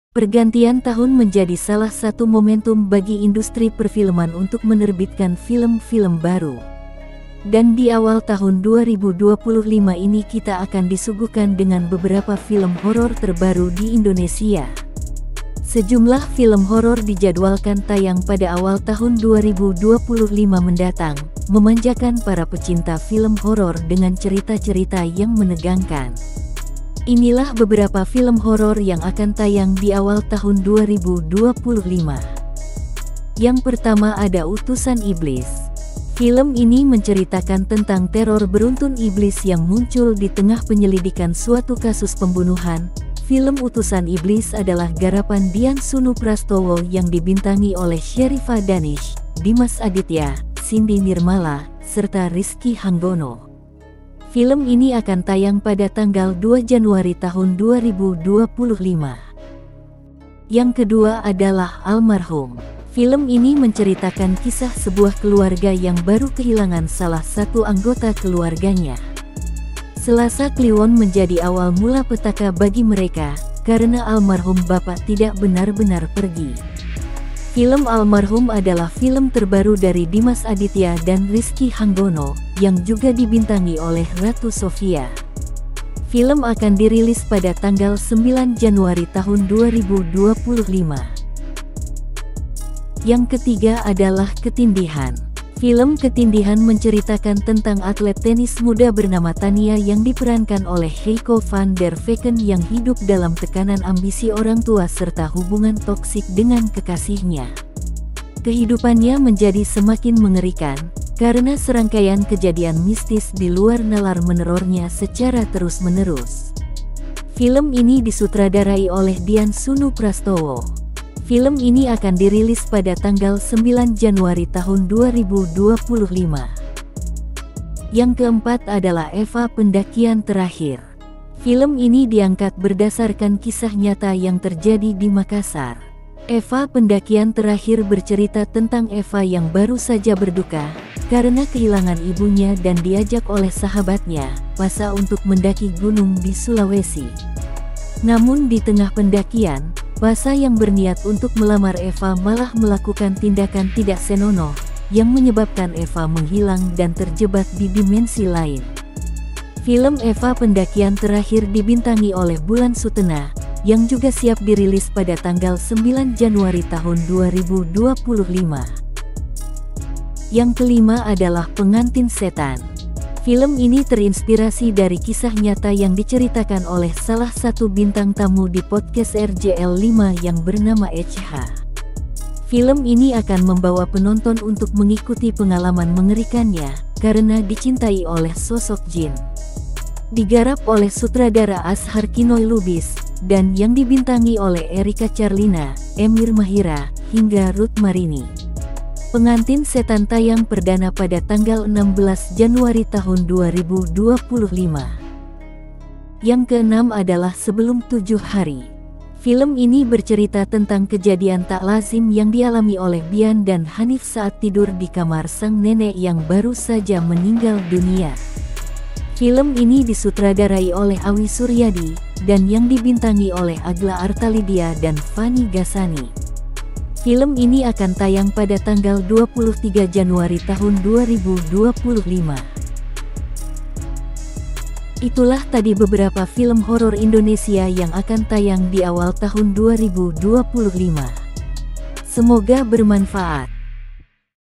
Pergantian tahun menjadi salah satu momentum bagi industri perfilman untuk menerbitkan film-film baru. Dan di awal tahun 2025 ini kita akan disuguhkan dengan beberapa film horor terbaru di Indonesia. Sejumlah film horor dijadwalkan tayang pada awal tahun 2025 mendatang, memanjakan para pecinta film horor dengan cerita-cerita yang menegangkan. Inilah beberapa film horor yang akan tayang di awal tahun 2025. Yang pertama ada Utusan Iblis. Film ini menceritakan tentang teror beruntun iblis yang muncul di tengah penyelidikan suatu kasus pembunuhan. Film Utusan Iblis adalah garapan Dian Sunu Prastowo yang dibintangi oleh Sherifah Danish, Dimas Aditya, Cindy Nirmala, serta Rizky Hanggono. Film ini akan tayang pada tanggal 2 Januari tahun 2025. Yang kedua adalah Almarhum. Film ini menceritakan kisah sebuah keluarga yang baru kehilangan salah satu anggota keluarganya. Selasa Kliwon menjadi awal mula petaka bagi mereka, karena almarhum bapak tidak benar-benar pergi. Film Almarhum adalah film terbaru dari Dimas Aditya dan Rizky Hanggono, yang juga dibintangi oleh Ratu Sofia. Film akan dirilis pada tanggal 9 Januari tahun 2025. Yang ketiga adalah Ketindihan. Film Ketindihan menceritakan tentang atlet tenis muda bernama Tania yang diperankan oleh Heiko van der Vecken yang hidup dalam tekanan ambisi orang tua serta hubungan toksik dengan kekasihnya. Kehidupannya menjadi semakin mengerikan, karena serangkaian kejadian mistis di luar nalar menerornya secara terus-menerus. Film ini disutradarai oleh Dian Sunu Prastowo. Film ini akan dirilis pada tanggal 9 Januari tahun 2025. Yang keempat adalah Eva Pendakian Terakhir. Film ini diangkat berdasarkan kisah nyata yang terjadi di Makassar. Eva Pendakian Terakhir bercerita tentang Eva yang baru saja berduka, karena kehilangan ibunya dan diajak oleh sahabatnya, Pasa untuk mendaki gunung di Sulawesi. Namun di tengah pendakian, Pasa yang berniat untuk melamar Eva malah melakukan tindakan tidak senonoh, yang menyebabkan Eva menghilang dan terjebak di dimensi lain. Film Eva Pendakian Terakhir dibintangi oleh Bulan Sutena, yang juga siap dirilis pada tanggal 9 Januari tahun 2025. Yang kelima adalah Pengantin Setan. Film ini terinspirasi dari kisah nyata yang diceritakan oleh salah satu bintang tamu di podcast RJL 5 yang bernama HH. Film ini akan membawa penonton untuk mengikuti pengalaman mengerikannya, karena dicintai oleh sosok jin. Digarap oleh sutradara Ashar Kinoy Lubis, dan yang dibintangi oleh Erika Charlina, Emir Mahira, hingga Ruth Marini. Pengantin Setan tayang perdana pada tanggal 16 Januari tahun 2025. Yang keenam adalah Sebelum 7 Hari. Film ini bercerita tentang kejadian tak lazim yang dialami oleh Bian dan Hanif saat tidur di kamar sang nenek yang baru saja meninggal dunia. Film ini disutradarai oleh Awi Suryadi, dan yang dibintangi oleh Agla Artalidia dan Fani Gasani. Film ini akan tayang pada tanggal 23 Januari tahun 2025. Itulah tadi beberapa film horor Indonesia yang akan tayang di awal tahun 2025. Semoga bermanfaat.